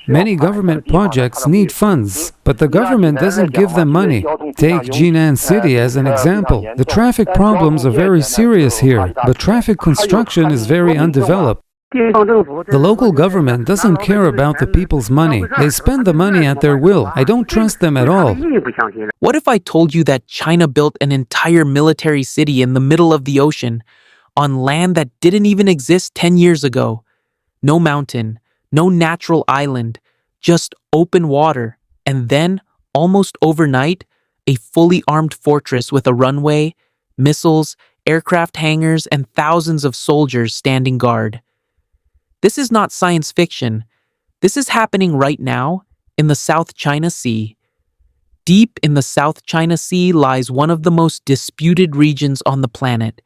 Many government projects need funds, but the government doesn't give them money. Take Jinan City as an example. The traffic problems are very serious here, but traffic construction is very undeveloped. The local government doesn't care about the people's money. They spend the money at their will. I don't trust them at all. What if I told you that China built an entire military city in the middle of the ocean, on land that didn't even exist 10 years ago? No mountain, no natural island, just open water, and then, almost overnight, a fully armed fortress with a runway, missiles, aircraft hangars, and thousands of soldiers standing guard. This is not science fiction. This is happening right now in the South China Sea. Deep in the South China Sea lies one of the most disputed regions on the planet.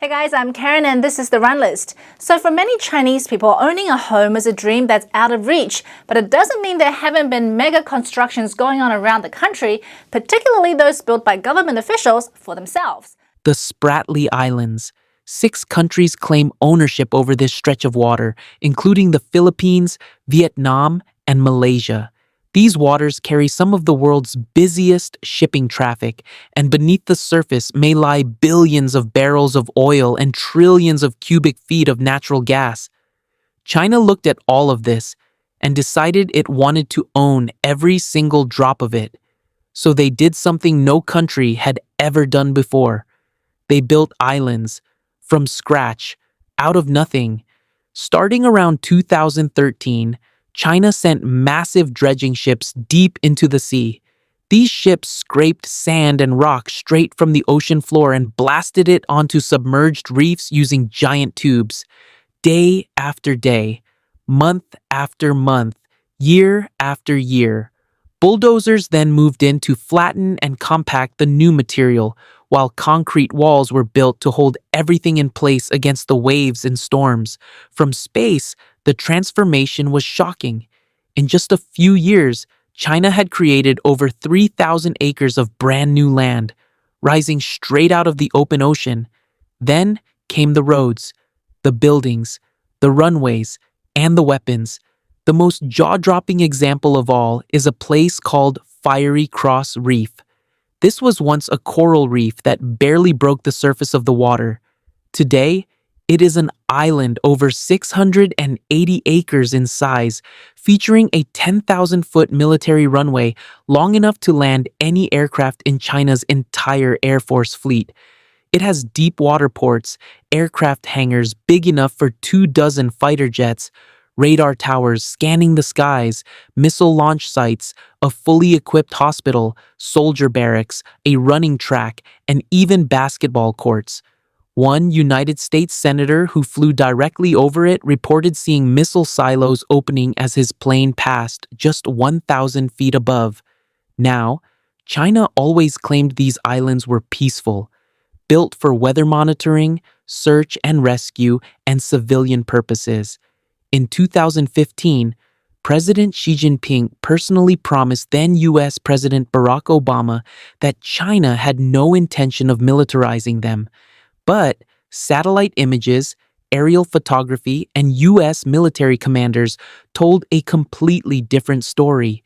Hey guys, I'm Karen and this is the Run List. So for many Chinese people, owning a home is a dream that's out of reach, but it doesn't mean there haven't been mega constructions going on around the country, particularly those built by government officials for themselves. The Spratly Islands. 6 countries claim ownership over this stretch of water, including the Philippines, Vietnam, and Malaysia. These waters carry some of the world's busiest shipping traffic, and beneath the surface may lie billions of barrels of oil and trillions of cubic feet of natural gas. China looked at all of this and decided it wanted to own every single drop of it. So they did something no country had ever done before. They built islands from scratch, out of nothing. Starting around 2013, China sent massive dredging ships deep into the sea. These ships scraped sand and rock straight from the ocean floor and blasted it onto submerged reefs using giant tubes. Day after day, month after month, year after year. Bulldozers then moved in to flatten and compact the new material, while concrete walls were built to hold everything in place against the waves and storms. From space, the transformation was shocking. In just a few years, China had created over 3,000 acres of brand new land, rising straight out of the open ocean. Then came the roads, the buildings, the runways, and the weapons. The most jaw-dropping example of all is a place called Fiery Cross Reef. This was once a coral reef that barely broke the surface of the water. Today, it is an island over 680 acres in size, featuring a 10,000-foot military runway long enough to land any aircraft in China's entire Air Force fleet. It has deep water ports, aircraft hangars big enough for 24 fighter jets, radar towers scanning the skies, missile launch sites, a fully equipped hospital, soldier barracks, a running track, and even basketball courts. One United States senator who flew directly over it reported seeing missile silos opening as his plane passed just 1,000 feet above. Now, China always claimed these islands were peaceful, built for weather monitoring, search and rescue, and civilian purposes. In 2015, President Xi Jinping personally promised then U.S. President Barack Obama that China had no intention of militarizing them. But satellite images, aerial photography, and U.S. military commanders told a completely different story.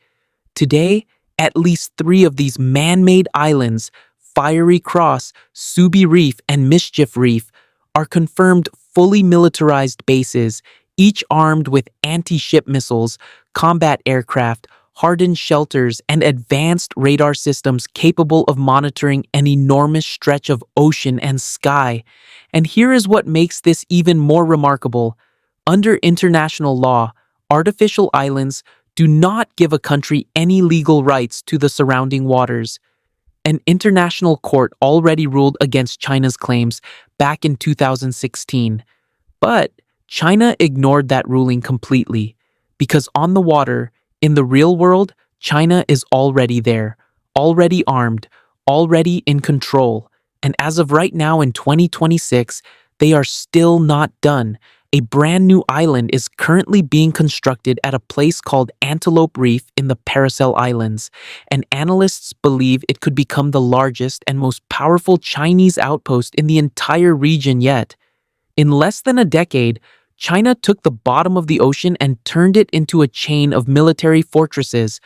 Today, at least 3 of these man-made islands, Fiery Cross, Subi Reef, and Mischief Reef, are confirmed fully militarized bases, each armed with anti-ship missiles, combat aircraft, hardened shelters, and advanced radar systems capable of monitoring an enormous stretch of ocean and sky. And here is what makes this even more remarkable. Under international law, artificial islands do not give a country any legal rights to the surrounding waters. An international court already ruled against China's claims back in 2016. But China ignored that ruling completely, because on the water, in the real world, China is already there, already armed, already in control. And as of right now in 2026, they are still not done. A brand new island is currently being constructed at a place called Antelope Reef in the Paracel Islands, and analysts believe it could become the largest and most powerful Chinese outpost in the entire region yet. In less than a decade, China took the bottom of the ocean and turned it into a chain of military fortresses,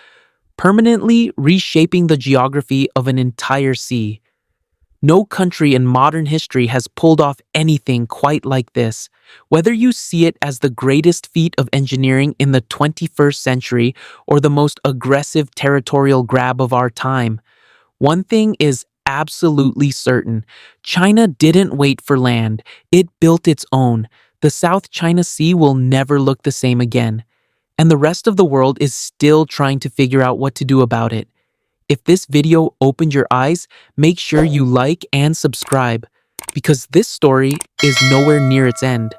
permanently reshaping the geography of an entire sea. No country in modern history has pulled off anything quite like this. Whether you see it as the greatest feat of engineering in the 21st century or the most aggressive territorial grab of our time, one thing is absolutely certain. China didn't wait for land. It built its own. The South China Sea will never look the same again. And the rest of the world is still trying to figure out what to do about it. If this video opened your eyes, make sure you like and subscribe, because this story is nowhere near its end.